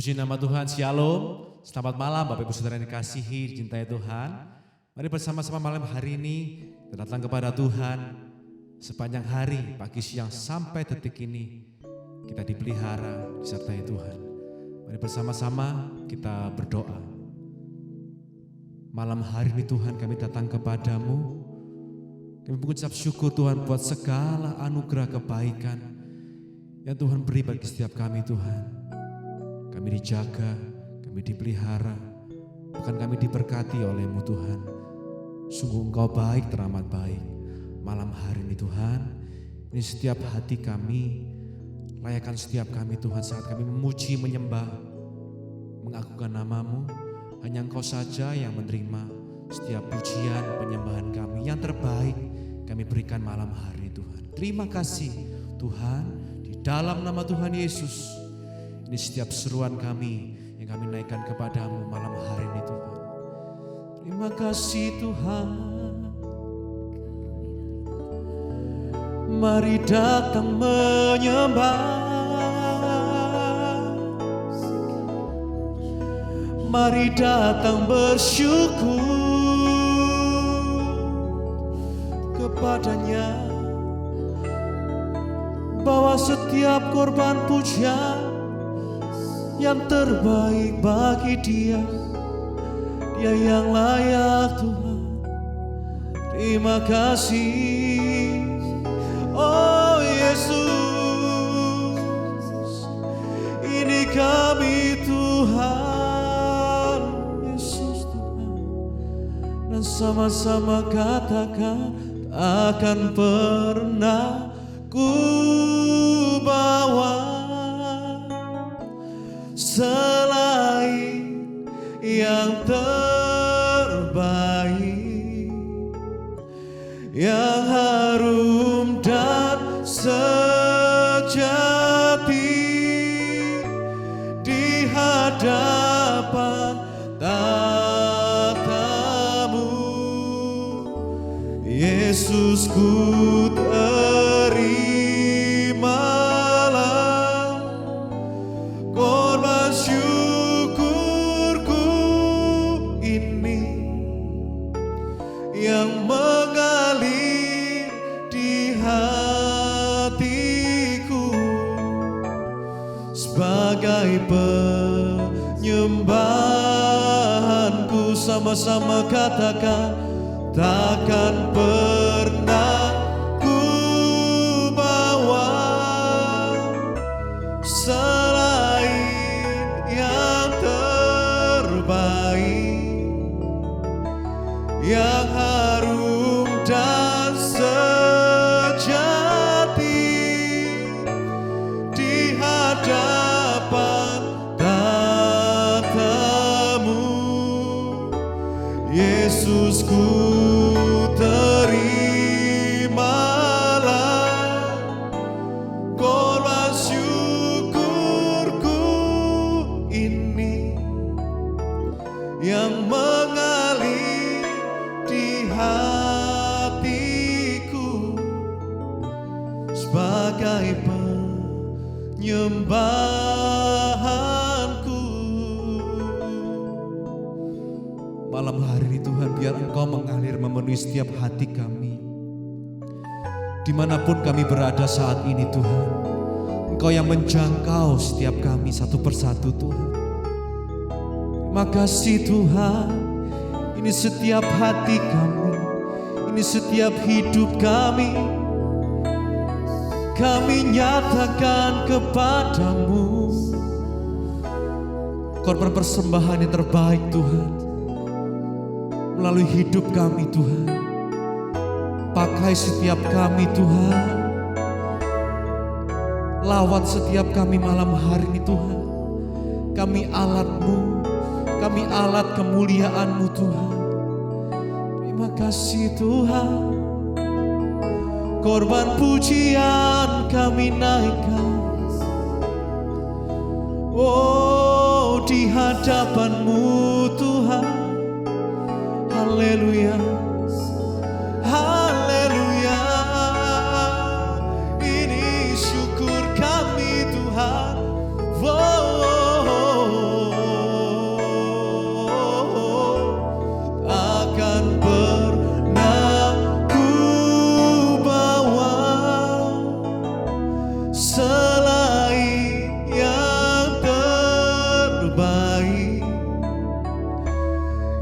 Puji nama Tuhan, Shalom. Selamat malam Bapak Ibu Saudara yang dikasihi, dicintai Tuhan. Mari bersama-sama malam hari ini kita datang kepada Tuhan. Sepanjang hari, pagi, siang, sampai detik ini kita dipelihara, disertai Tuhan. Mari bersama-sama kita berdoa. Malam hari ini Tuhan kami datang kepadamu. Kami mengucap syukur Tuhan buat segala anugerah kebaikan yang Tuhan beri bagi setiap kami Tuhan. Kami dijaga, kami dipelihara, bahkan kami diberkati oleh-Mu Tuhan. Sungguh Engkau baik, teramat baik. Malam hari ini Tuhan, ini setiap hati kami, layakkan setiap kami Tuhan saat kami memuji, menyembah, mengagungkan nama-Mu. Hanya Engkau saja yang menerima setiap pujian, penyembahan kami. Yang terbaik kami berikan malam hari ini Tuhan. Terima kasih Tuhan, di dalam nama Tuhan Yesus. Ini setiap seruan kami yang kami naikkan kepadamu malam hari ini Tuhan. Terima kasih Tuhan. Mari datang menyembah. Mari datang bersyukur kepadanya. Bawa setiap korban pujian yang terbaik bagi Dia. Dia yang layak Tuhan. Terima kasih. Oh Yesus, ini kami Tuhan. Yesus Tuhan. Dan sama-sama katakan, akan pernah ku bawa selain yang terbaik, yang harum dan sejati di hadapan tatamu. Yesus, ku terimalah korban syukurku ini yang mengalir di hatiku sebagai penyembahanku. Sama-sama katakan, takkan pernah ku bawa selain yang terbaik, yang harum dan sejati di hadapan tatamu. Yesus, ku terimalah korban syukurku ini yang mengalir di hatiku sebagai penyembahanku. Malam hari ini Tuhan, biar Engkau mengalir memenuhi setiap hati kami. Dimanapun kami berada saat ini Tuhan, Engkau yang menjangkau setiap kami satu persatu Tuhan. Terima kasih Tuhan, ini setiap hati kami, ini setiap hidup kami. Kami nyatakan kepadamu korban persembahan yang terbaik Tuhan. Melalui hidup kami Tuhan, pakai setiap kami Tuhan, lawat setiap kami malam hari ini Tuhan. Kami alat-Mu, kami alat kemuliaan-Mu Tuhan. Terima kasih Tuhan. Korban pujian kami naikkan, oh di hadapan-Mu Tuhan. Haleluya, haleluya. Ini syukur kami Tuhan. Oh,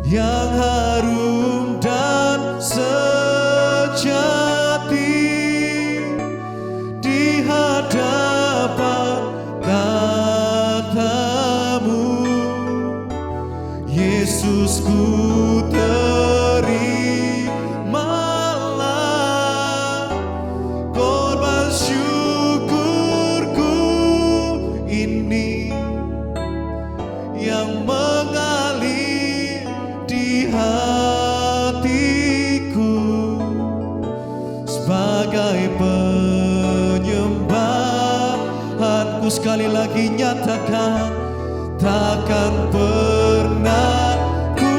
yang harum dan sejati di hadapan tatamu. Yesus, ku terimalah korban syukurku ini yang mengalir di hatiku sebagai penyembahanku. Sekali lagi nyatakan, takkan pernah ku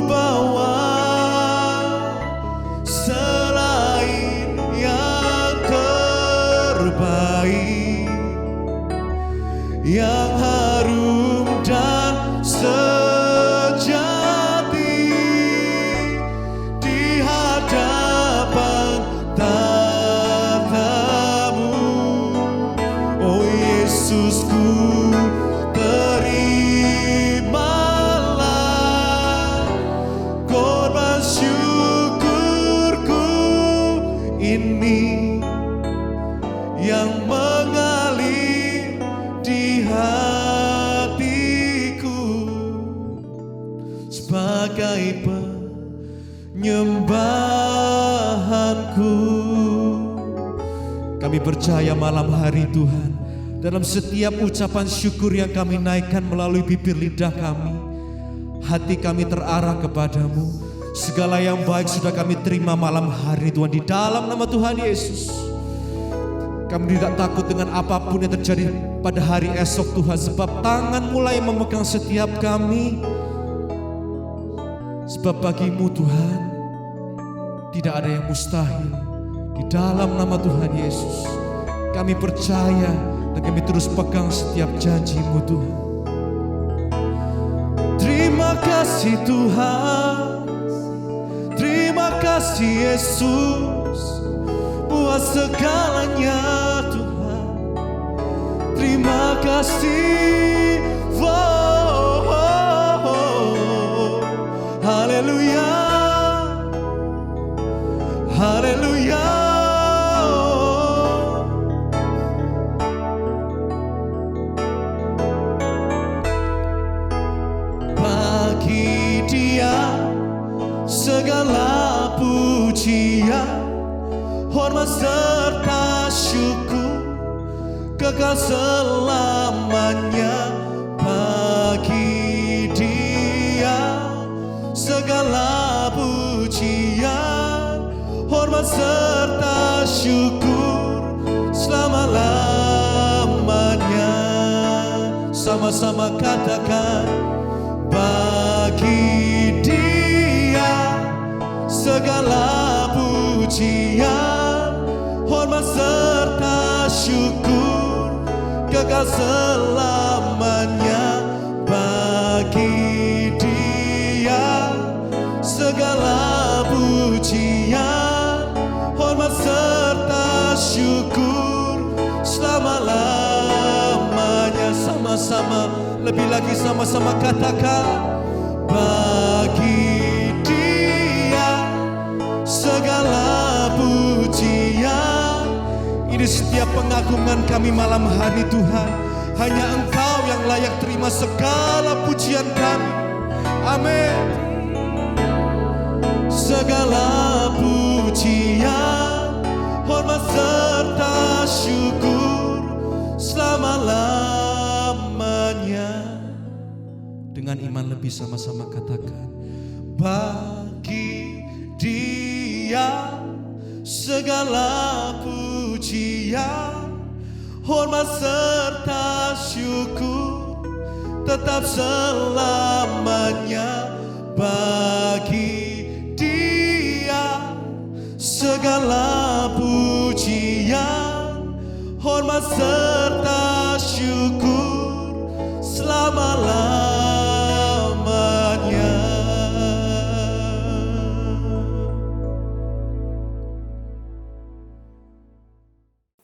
bawa selain yang terbaik, yang harum dan sejati di hadapan tatamu. Oh Yesus, ku terimalah korban syukurku ini yang mengalir di hatiku sebagai penyembahanku. Kami percaya malam hari Tuhan, dalam setiap ucapan syukur yang kami naikkan melalui bibir lidah kami, hati kami terarah kepadamu. Segala yang baik sudah kami terima malam hari Tuhan, di dalam nama Tuhan Yesus. Kami tidak takut dengan apapun yang terjadi pada hari esok Tuhan, sebab tangan mulai memegang setiap kami. Sebab bagimu Tuhan tidak ada yang mustahil. Di dalam nama Tuhan Yesus kami percaya dan kami terus pegang setiap janji-Mu Tuhan. Terima kasih Tuhan, terima kasih Yesus buat segalanya Tuhan. Terima kasih, oh, oh, oh. Haleluya, haleluya. Bagi Dia segala pujian, hormat serta syukur kekal selamanya. Bagi Dia segala pujian, hormat serta syukur selama-lamanya. Sama-sama katakan, bagi Dia segala pujian, hormat serta syukur kekal selamanya. Bagi Dia segala pujian, hormat serta syukur selama-lamanya. Sama-sama, lebih lagi sama-sama katakan, bagi Dia segala pujian. Ini setiap pengagungan kami malam hari Tuhan, hanya Engkau yang layak terima segala pujian kami. Amin. Segala pujian, hormat serta syukur selama-lamanya. Dengan iman lebih sama-sama katakan, bagi Dia segala pujian, hormat serta syukur tetap selamanya. Bagi Dia segala pujian, hormat serta syukur selama-lamanya.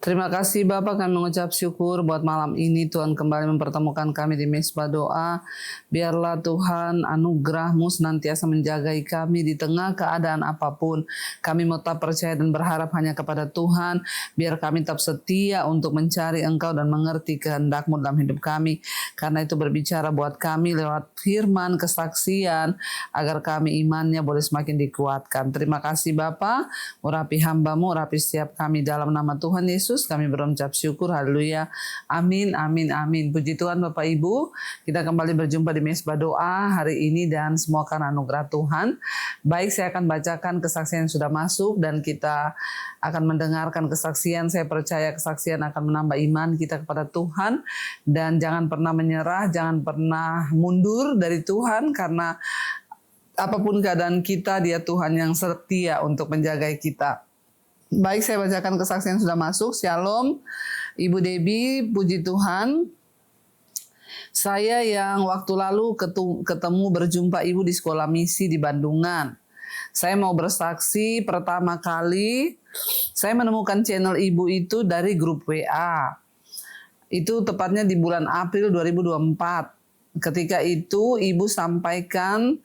Terima kasih Bapak, kami mengucap syukur buat malam ini Tuhan kembali mempertemukan kami di Mezbah Doa. Biarlah Tuhan anugerah-Mu senantiasa menjagai kami di tengah keadaan apapun. Kami mau tetap percaya dan berharap hanya kepada Tuhan. Biar kami tetap setia untuk mencari Engkau dan mengerti kehendak-Mu dalam hidup kami. Karena itu berbicara buat kami lewat firman, kesaksian, agar kami imannya boleh semakin dikuatkan. Terima kasih Bapak, urapi hamba-Mu, urapi setiap kami dalam nama Tuhan Yesus. Kami berucap syukur, haleluya, amin, amin, amin. Puji Tuhan Bapak Ibu, kita kembali berjumpa di Mezbah Doa hari ini dan semua karena anugerah Tuhan. Baik, saya akan bacakan kesaksian yang sudah masuk dan kita akan mendengarkan kesaksian. Saya percaya kesaksian akan menambah iman kita kepada Tuhan, dan jangan pernah menyerah, jangan pernah mundur dari Tuhan, karena apapun keadaan kita, Dia Tuhan yang setia untuk menjaga kita. Baik, saya bacakan kesaksian sudah masuk. Shalom, Ibu Debbie, puji Tuhan. Saya yang waktu lalu ketemu berjumpa Ibu di sekolah misi di Bandungan. Saya mau bersaksi, pertama kali saya menemukan channel Ibu itu dari grup WA. Itu tepatnya di bulan April 2024. Ketika itu Ibu sampaikan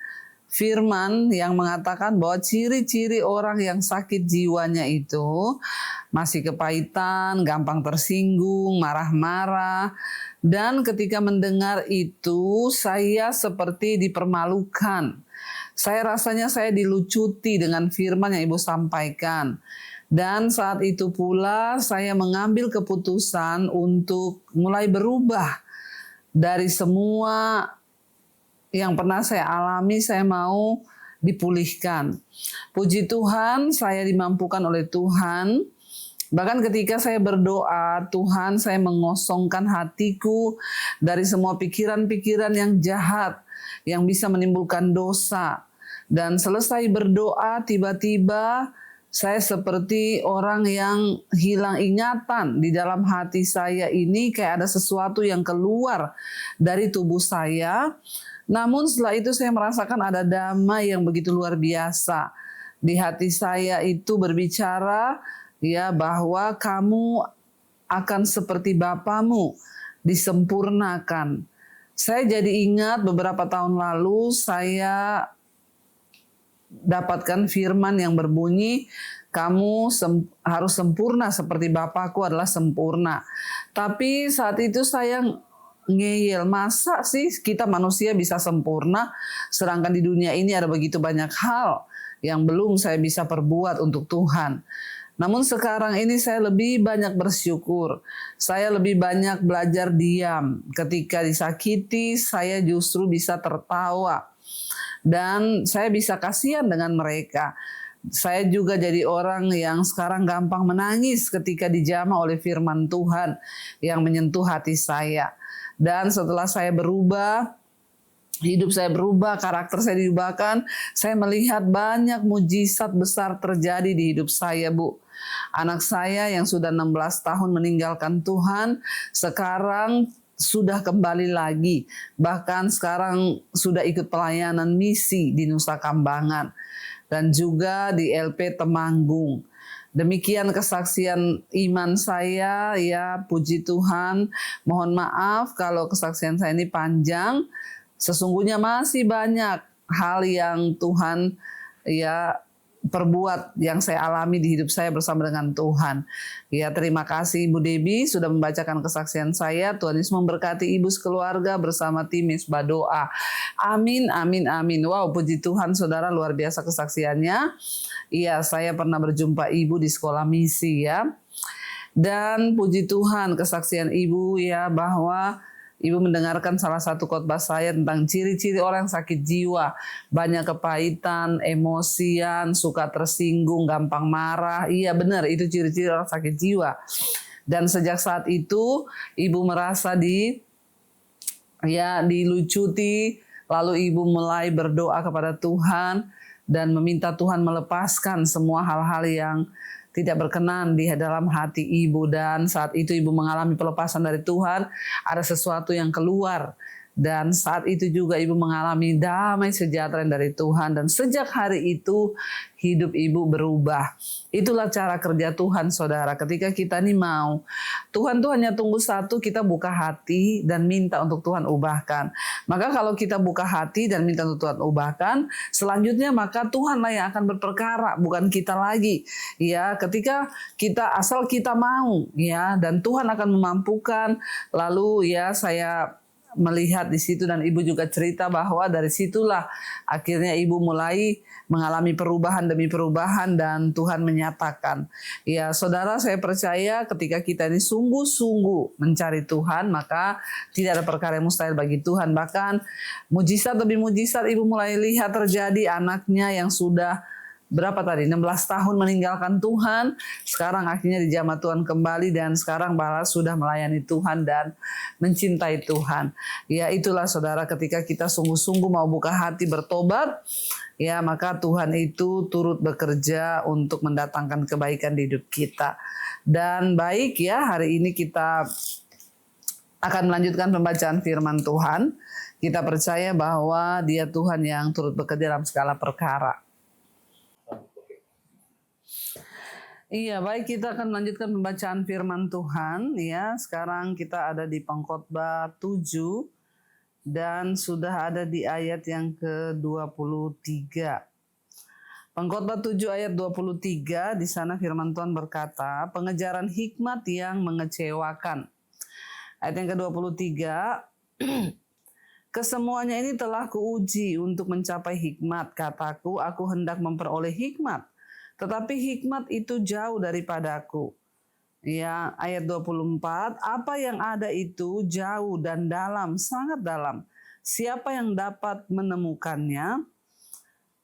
firman yang mengatakan bahwa ciri-ciri orang yang sakit jiwanya itu masih kepahitan, gampang tersinggung, marah-marah. Dan ketika mendengar itu, saya seperti dipermalukan. Saya rasanya saya dilucuti dengan firman yang Ibu sampaikan. Dan saat itu pula saya mengambil keputusan untuk mulai berubah dari semua yang pernah saya alami. Saya mau dipulihkan. Puji Tuhan, saya dimampukan oleh Tuhan. Bahkan ketika saya berdoa, Tuhan, saya mengosongkan hatiku dari semua pikiran-pikiran yang jahat, yang bisa menimbulkan dosa. Dan selesai berdoa, tiba-tiba saya seperti orang yang hilang ingatan. Di dalam hati saya ini kayak ada sesuatu yang keluar dari tubuh saya. Namun setelah itu saya merasakan ada damai yang begitu luar biasa. Di hati saya itu berbicara ya bahwa kamu akan seperti Bapamu, disempurnakan. Saya jadi ingat beberapa tahun lalu saya dapatkan firman yang berbunyi, kamu harus sempurna seperti Bapakku adalah sempurna. Tapi saat itu saya ngeyel, masa sih kita manusia bisa sempurna, sedangkan di dunia ini ada begitu banyak hal yang belum saya bisa perbuat untuk Tuhan. Namun sekarang ini saya lebih banyak bersyukur, saya lebih banyak belajar diam. Ketika disakiti, saya justru bisa tertawa, dan saya bisa kasihan dengan mereka. Saya juga jadi orang yang sekarang gampang menangis ketika dijamah oleh firman Tuhan yang menyentuh hati saya. Dan setelah saya berubah, hidup saya berubah, karakter saya diubahkan, saya melihat banyak mujizat besar terjadi di hidup saya, Bu. Anak saya yang sudah 16 tahun meninggalkan Tuhan, sekarang sudah kembali lagi. Bahkan sekarang sudah ikut pelayanan misi di Nusa Kambangan dan juga di LP Temanggung. Demikian kesaksian iman saya, ya puji Tuhan. Mohon maaf kalau kesaksian saya ini panjang. Sesungguhnya masih banyak hal yang Tuhan ya perbuat, yang saya alami di hidup saya bersama dengan Tuhan. Ya, terima kasih Ibu Debbie sudah membacakan kesaksian saya. Tuhan Yesus memberkati Ibu sekeluarga bersama tim Mezbah Doa. Amin, amin, amin. Wow, puji Tuhan saudara, luar biasa kesaksiannya. Iya, saya pernah berjumpa Ibu di sekolah misi ya. Dan puji Tuhan kesaksian Ibu ya, bahwa Ibu mendengarkan salah satu khotbah saya tentang ciri-ciri orang sakit jiwa. Banyak kepahitan, emosian, suka tersinggung, gampang marah. Iya benar, itu ciri-ciri orang sakit jiwa. Dan sejak saat itu Ibu merasa dilucuti. Lalu Ibu mulai berdoa kepada Tuhan dan meminta Tuhan melepaskan semua hal-hal yang tidak berkenan di dalam hati Ibu. Dan saat itu Ibu mengalami pelepasan dari Tuhan, ada sesuatu yang keluar Dan saat itu juga ibu mengalami damai sejahtera dari Tuhan. Dan sejak hari itu hidup ibu berubah. Itulah cara kerja Tuhan, saudara. Ketika kita nih mau, Tuhan tuh hanya tunggu satu, kita buka hati dan minta untuk Tuhan ubahkan. Maka kalau kita buka hati dan minta untuk Tuhan ubahkan, selanjutnya maka Tuhanlah yang akan berperkara, bukan kita lagi. Ya, ketika kita asal kita mau, ya, dan Tuhan akan memampukan. Lalu ya saya melihat di situ dan ibu juga cerita bahwa dari situlah akhirnya ibu mulai mengalami perubahan demi perubahan dan Tuhan menyatakan. Ya saudara, saya percaya ketika kita ini sungguh-sungguh mencari Tuhan, maka tidak ada perkara yang mustahil bagi Tuhan. Bahkan mujizat demi mujizat ibu mulai lihat terjadi. Anaknya yang sudah berapa tadi? 16 tahun meninggalkan Tuhan, sekarang akhirnya dijamah Tuhan kembali dan sekarang malah sudah melayani Tuhan dan mencintai Tuhan. Ya itulah saudara, ketika kita sungguh-sungguh mau buka hati bertobat, ya maka Tuhan itu turut bekerja untuk mendatangkan kebaikan di hidup kita. Dan baik ya, hari ini kita akan melanjutkan pembacaan firman Tuhan. Kita percaya bahwa Dia Tuhan yang turut bekerja dalam segala perkara. Iya, baik, kita akan melanjutkan pembacaan firman Tuhan ya. Sekarang kita ada di Pengkhotbah 7 dan sudah ada di ayat yang ke-23. Pengkhotbah 7 ayat 23, di sana firman Tuhan berkata, pengejaran hikmat yang mengecewakan. Ayat yang ke-23, kesemuanya ini telah kuuji untuk mencapai hikmat. Kataku, aku hendak memperoleh hikmat. Tetapi hikmat itu jauh daripadaku. Ya, ayat 24, apa yang ada itu jauh dan dalam, sangat dalam. Siapa yang dapat menemukannya?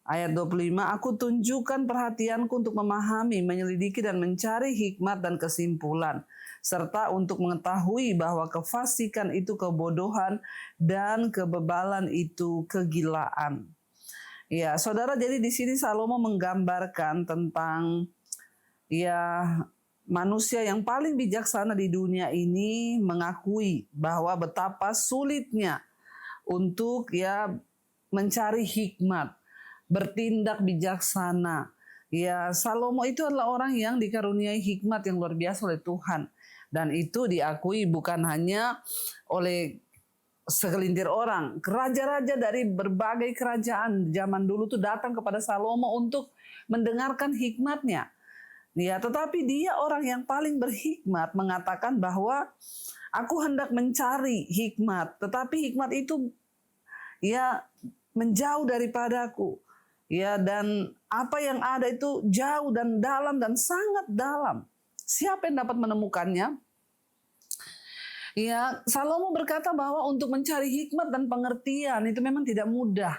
Ayat 25, aku tunjukkan perhatianku untuk memahami, menyelidiki dan mencari hikmat dan kesimpulan. Serta untuk mengetahui bahwa kefasikan itu kebodohan dan kebebalan itu kegilaan. Ya, saudara, jadi di sini Salomo menggambarkan tentang ya manusia yang paling bijaksana di dunia ini mengakui bahwa betapa sulitnya untuk ya mencari hikmat, bertindak bijaksana. Ya, Salomo itu adalah orang yang dikaruniai hikmat yang luar biasa oleh Tuhan. Dan itu diakui bukan hanya oleh segelintir orang. Raja-raja dari berbagai kerajaan zaman dulu tuh datang kepada Salomo untuk mendengarkan hikmatnya. Ya, tetapi dia orang yang paling berhikmat mengatakan bahwa aku hendak mencari hikmat, tetapi hikmat itu ya menjauh daripadaku. Ya, dan apa yang ada itu jauh dan dalam dan sangat dalam. Siapa yang dapat menemukannya? Ya, Salomo berkata bahwa untuk mencari hikmat dan pengertian itu memang tidak mudah.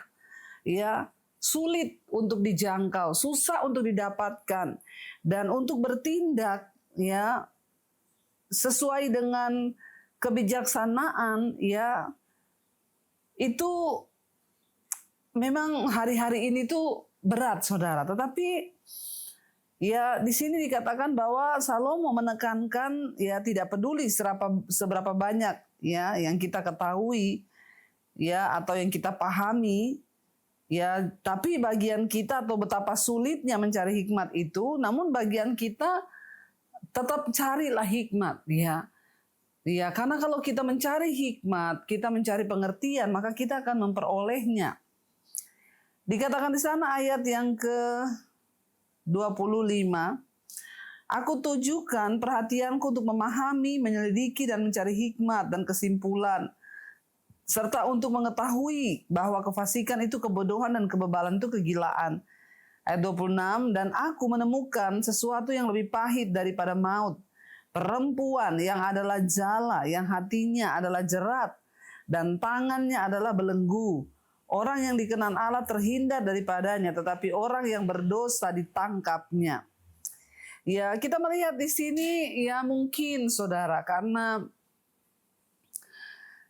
Ya, sulit untuk dijangkau, susah untuk didapatkan. Dan untuk bertindak ya sesuai dengan kebijaksanaan ya itu memang hari-hari ini tuh berat, saudara. Tetapi ya di sini dikatakan bahwa Salomo menekankan ya tidak peduli seberapa banyak ya yang kita ketahui ya atau yang kita pahami ya, tapi bagian kita atau betapa sulitnya mencari hikmat itu, namun bagian kita tetap carilah hikmat ya. Ya, karena kalau kita mencari hikmat, kita mencari pengertian, maka kita akan memperolehnya. Dikatakan di sana ayat yang ke-25, aku tujukan perhatianku untuk memahami, menyelidiki dan mencari hikmat dan kesimpulan, serta untuk mengetahui bahwa kefasikan itu kebodohan dan kebebalan itu kegilaan. Ayat 26, dan aku menemukan sesuatu yang lebih pahit daripada maut. Perempuan yang adalah jala, yang hatinya adalah jerat, dan tangannya adalah belenggu. Orang yang dikenan Allah terhindar daripadanya, tetapi orang yang berdosa ditangkapnya. Ya, kita melihat di sini ya mungkin saudara, karena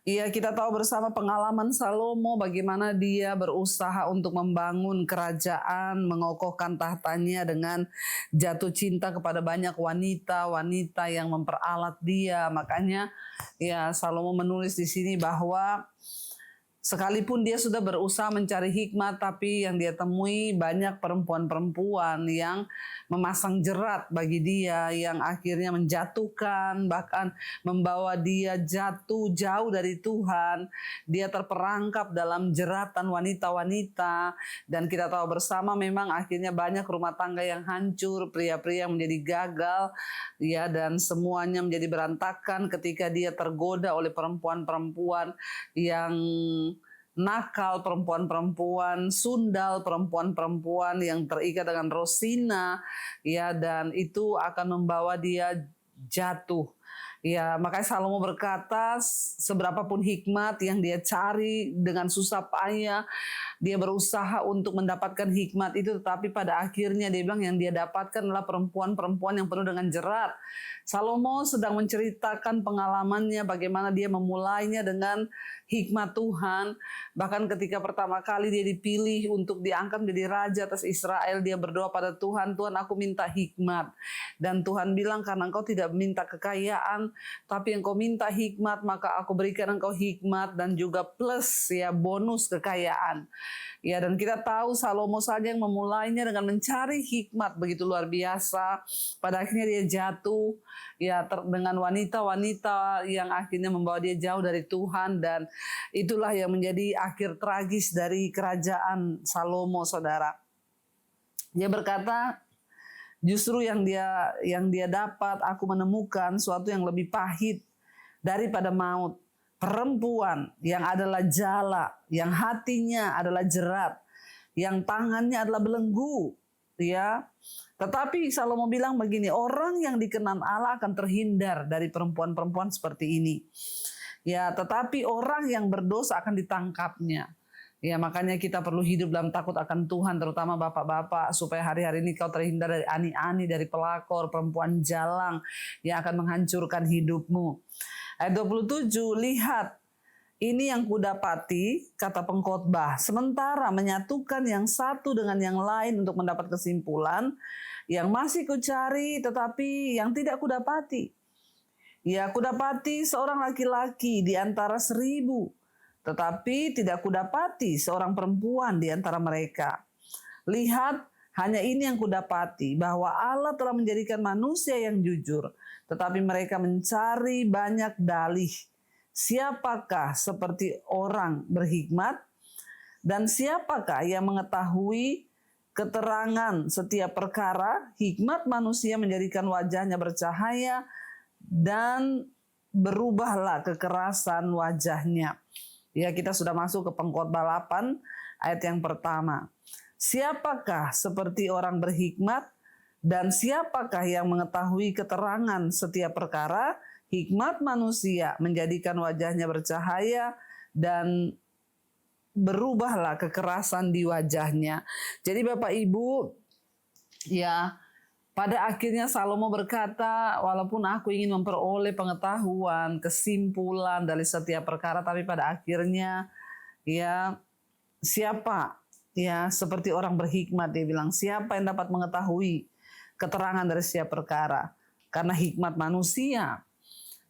ya kita tahu bersama pengalaman Salomo bagaimana dia berusaha untuk membangun kerajaan, mengokohkan tahtanya dengan jatuh cinta kepada banyak wanita-wanita yang memperalat dia. Makanya ya Salomo menulis di sini bahwa Sekalipun dia sudah berusaha mencari hikmat, tapi yang dia temui banyak perempuan-perempuan yang memasang jerat bagi dia, yang akhirnya menjatuhkan, bahkan membawa dia jatuh jauh dari Tuhan. Dia terperangkap dalam jeratan wanita-wanita, dan kita tahu bersama memang akhirnya banyak rumah tangga yang hancur, pria-pria yang menjadi gagal, ya, dan semuanya menjadi berantakan ketika dia tergoda oleh perempuan-perempuan yang nakal, perempuan-perempuan sundal, perempuan-perempuan yang terikat dengan rosina, ya, dan itu akan membawa dia jatuh. Ya, makanya Salomo berkata, seberapapun hikmat yang dia cari dengan susah payah, dia berusaha untuk mendapatkan hikmat itu, tetapi pada akhirnya dia bilang yang dia dapatkan adalah perempuan-perempuan yang penuh dengan jerat. Salomo sedang menceritakan pengalamannya, bagaimana dia memulainya dengan hikmat Tuhan. Bahkan ketika pertama kali dia dipilih untuk diangkat menjadi raja atas Israel, dia berdoa pada Tuhan, Tuhan, aku minta hikmat. Dan Tuhan bilang, karena engkau tidak minta kekayaan, tapi engkau minta hikmat, maka aku berikan engkau hikmat dan juga plus, ya, bonus kekayaan. Ya, dan kita tahu Salomo saja yang memulainya dengan mencari hikmat begitu luar biasa. Pada akhirnya dia jatuh, ya, dengan wanita-wanita yang akhirnya membawa dia jauh dari Tuhan, dan itulah yang menjadi akhir tragis dari kerajaan Salomo, saudara. Dia berkata, justru yang dia dapat, aku menemukan suatu yang lebih pahit daripada maut. Perempuan yang adalah jala, yang hatinya adalah jerat, yang tangannya adalah belenggu, ya. Tetapi Salomo bilang begini, orang yang dikenan Allah akan terhindar dari perempuan-perempuan seperti ini. Ya, tetapi orang yang berdosa akan ditangkapnya. Ya, makanya kita perlu hidup dalam takut akan Tuhan, terutama bapak-bapak, supaya hari-hari ini kau terhindar dari ani-ani, dari pelakor, perempuan jalang yang akan menghancurkan hidupmu. Ayat 27, lihat, ini yang kudapati, kata pengkhotbah, sementara menyatukan yang satu dengan yang lain untuk mendapat kesimpulan, yang masih kucari tetapi yang tidak kudapati. Ya, kudapati seorang laki-laki di antara 1000, tetapi tidak kudapati seorang perempuan di antara mereka. Lihat, hanya ini yang kudapati, bahwa Allah telah menjadikan manusia yang jujur, tetapi mereka mencari banyak dalih. Siapakah seperti orang berhikmat? Dan siapakah yang mengetahui keterangan setiap perkara? Hikmat manusia menjadikan wajahnya bercahaya, dan berubahlah kekerasan wajahnya. Ya, kita sudah masuk ke pengkhotbah 8 ayat yang pertama. Siapakah seperti orang berhikmat, dan siapakah yang mengetahui keterangan setiap perkara? Hikmat manusia menjadikan wajahnya bercahaya, dan berubahlah kekerasan di wajahnya. Jadi Bapak Ibu, ya, pada akhirnya Salomo berkata, walaupun aku ingin memperoleh pengetahuan, kesimpulan dari setiap perkara, tapi pada akhirnya, ya, siapa, ya, seperti orang berhikmat, dia bilang, siapa yang dapat mengetahui keterangan dari setiap perkara? Karena hikmat manusia,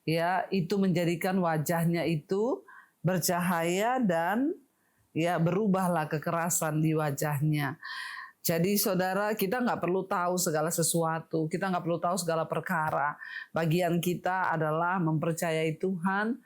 ya, itu menjadikan wajahnya itu bercahaya, dan ya, berubahlah kekerasan di wajahnya. Jadi saudara, kita nggak perlu tahu segala sesuatu, kita nggak perlu tahu segala perkara. Bagian kita adalah mempercayai Tuhan,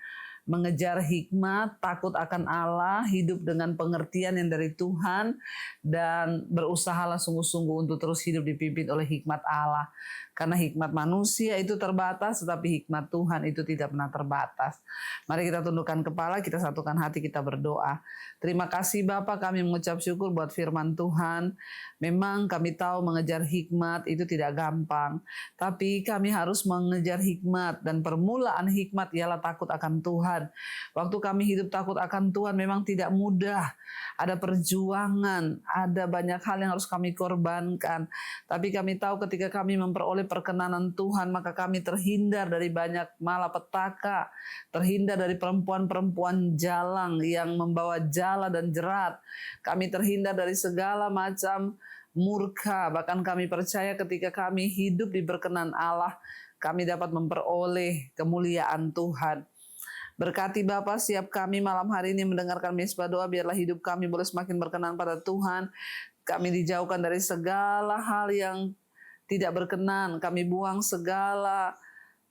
mengejar hikmat, takut akan Allah, hidup dengan pengertian yang dari Tuhan, dan berusahalah sungguh-sungguh untuk terus hidup dipimpin oleh hikmat Allah. Karena hikmat manusia itu terbatas, tetapi hikmat Tuhan itu tidak pernah terbatas. Mari kita tundukkan kepala, kita satukan hati, kita berdoa. Terima kasih Bapa, kami mengucap syukur buat firman Tuhan. Memang kami tahu mengejar hikmat itu tidak gampang, tapi kami harus mengejar hikmat, dan permulaan hikmat ialah takut akan Tuhan. Waktu kami hidup takut akan Tuhan memang tidak mudah. Ada perjuangan, ada banyak hal yang harus kami korbankan. Tapi kami tahu ketika kami memperoleh perkenanan Tuhan, maka kami terhindar dari banyak malapetaka, terhindar dari perempuan-perempuan jalang yang membawa jala dan jerat. Kami terhindar dari segala macam murka. Bahkan kami percaya ketika kami hidup di berkenan Allah, kami dapat memperoleh kemuliaan Tuhan. Berkati Bapa setiap kami malam hari ini mendengarkan Mezbah Doa, biarlah hidup kami boleh semakin berkenan pada Tuhan. Kami dijauhkan dari segala hal yang tidak berkenan, kami buang segala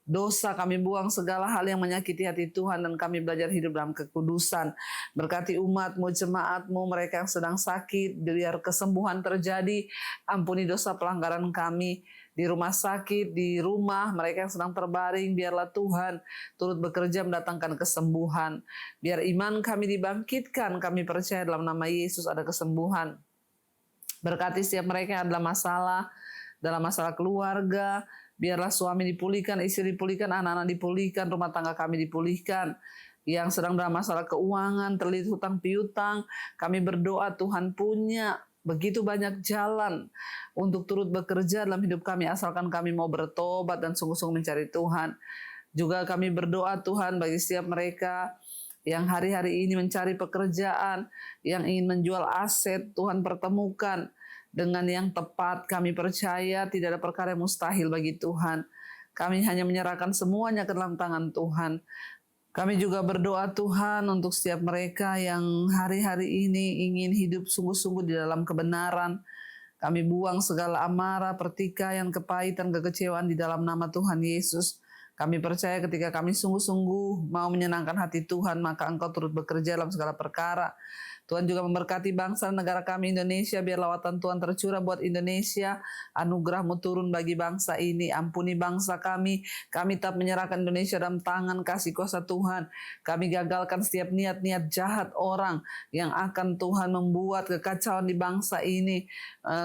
dosa, kami buang segala hal yang menyakiti hati Tuhan, dan kami belajar hidup dalam kekudusan. Berkati umat-Mu, jemaat-Mu, mereka yang sedang sakit, biar kesembuhan terjadi. Ampuni dosa pelanggaran kami di rumah sakit, di rumah, mereka yang sedang terbaring, biarlah Tuhan turut bekerja mendatangkan kesembuhan. Biar iman kami dibangkitkan, kami percaya dalam nama Yesus ada kesembuhan. Berkati setiap mereka yang adalah masalah, dalam masalah keluarga, biarlah suami dipulihkan, istri dipulihkan, anak-anak dipulihkan, rumah tangga kami dipulihkan. Yang sedang dalam masalah keuangan, terlilit hutang piutang, kami berdoa Tuhan punya begitu banyak jalan untuk turut bekerja dalam hidup kami, asalkan kami mau bertobat dan sungguh-sungguh mencari Tuhan. Juga kami berdoa Tuhan bagi setiap mereka yang hari-hari ini mencari pekerjaan, yang ingin menjual aset, Tuhan pertemukan dengan yang tepat. Kami percaya tidak ada perkara yang mustahil bagi Tuhan. Kami hanya menyerahkan semuanya ke dalam tangan Tuhan. Kami juga berdoa Tuhan untuk setiap mereka yang hari-hari ini ingin hidup sungguh-sungguh di dalam kebenaran. Kami buang segala amarah, pertikaian, kepahitan, kekecewaan di dalam nama Tuhan Yesus. Kami percaya ketika kami sungguh-sungguh mau menyenangkan hati Tuhan, maka Engkau turut bekerja dalam segala perkara. Tuhan juga memberkati bangsa negara kami Indonesia, biar lawatan Tuhan tercurah buat Indonesia, anugerah-Mu turun bagi bangsa ini, ampuni bangsa kami tetap menyerahkan Indonesia dalam tangan kasih kuasa Tuhan. Kami gagalkan setiap niat-niat jahat orang yang akan Tuhan membuat kekacauan di bangsa ini,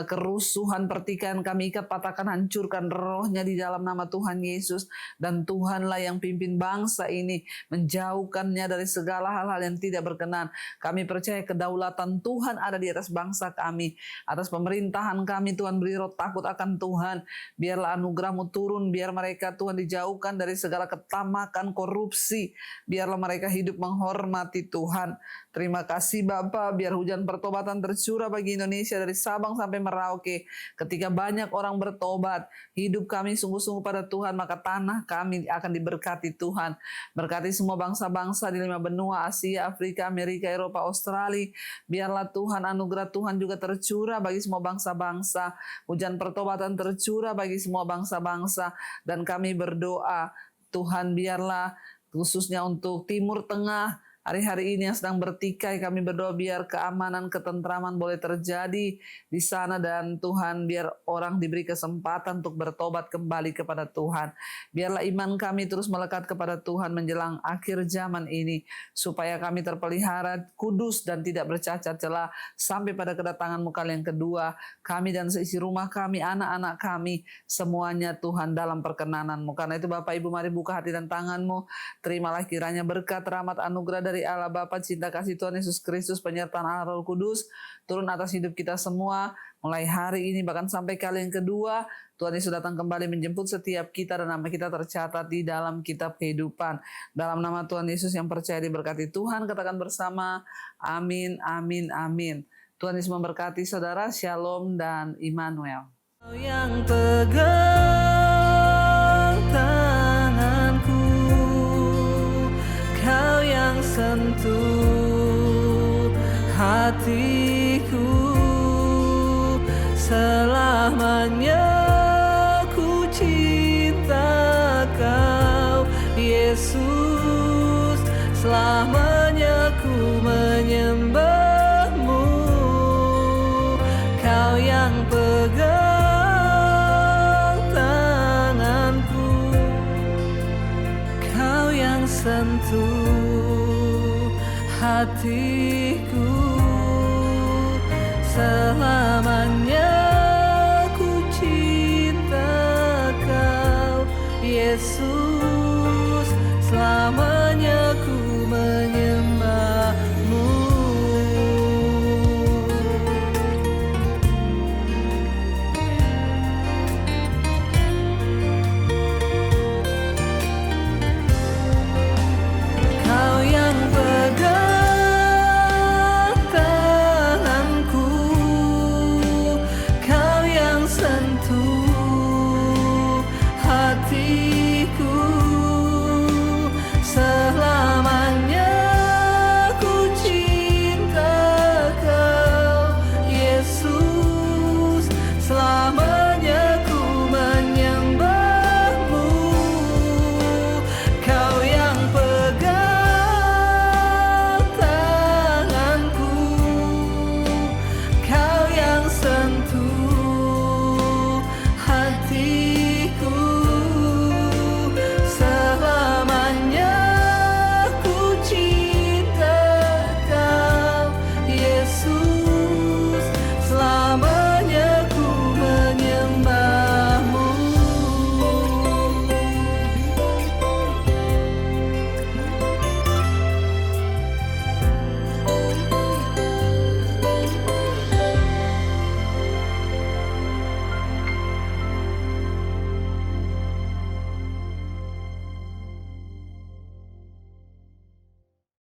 kerusuhan, pertikaian, kami ikat, patahkan, hancurkan rohnya di dalam nama Tuhan Yesus, dan Tuhanlah yang pimpin bangsa ini, menjauhkannya dari segala hal-hal yang tidak berkenan. Kami percaya kedaulatan Tuhan ada di atas bangsa kami, atas pemerintahan kami. Tuhan beri roh takut akan Tuhan. Biarlah anugerah-Mu turun, biar mereka Tuhan dijauhkan dari segala ketamakan, korupsi. Biarlah mereka hidup menghormati Tuhan. Terima kasih Bapa, biar hujan pertobatan tercurah bagi Indonesia dari Sabang sampai Merauke. Ketika banyak orang bertobat, hidup kami sungguh-sungguh pada Tuhan, maka tanah kami akan diberkati Tuhan. Berkati semua bangsa-bangsa di 5 benua, Asia, Afrika, Amerika, Eropa, Australia. Biarlah Tuhan, anugerah Tuhan juga tercurah bagi semua bangsa-bangsa. Hujan pertobatan tercurah bagi semua bangsa-bangsa. Dan kami berdoa, Tuhan biarlah khususnya untuk Timur Tengah, hari-hari ini yang sedang bertikai, kami berdoa biar keamanan, ketentraman boleh terjadi di sana, dan Tuhan biar orang diberi kesempatan untuk bertobat kembali kepada Tuhan. Biarlah iman kami terus melekat kepada Tuhan menjelang akhir zaman ini, supaya kami terpelihara kudus dan tidak bercacat celah sampai pada kedatangan-Mu kali yang kedua. Kami dan seisi rumah kami, anak-anak kami, semuanya Tuhan dalam perkenanan-Mu. Karena itu Bapak Ibu, mari buka hati dan tangan-Mu. Terimalah kiranya berkat, rahmat, anugerah dari Allah Bapa, cinta kasih Tuhan Yesus Kristus, penyertaan Allah Roh Kudus turun atas hidup kita semua mulai hari ini bahkan sampai kali yang kedua. Tuhan Yesus datang kembali menjemput setiap kita, dan nama kita tercatat di dalam kitab kehidupan. Dalam nama Tuhan Yesus yang percaya diberkati Tuhan, katakan bersama amin, amin, amin. Tuhan Yesus memberkati saudara. Shalom dan Immanuel. Yang pegang tanganku, Kau yang sentuh hatiku, selamanya ku cinta Kau Yesus, selamanya ku menyembah-Mu. Kau yang pegang tanganku, Kau yang sentuh hatiku, selamanya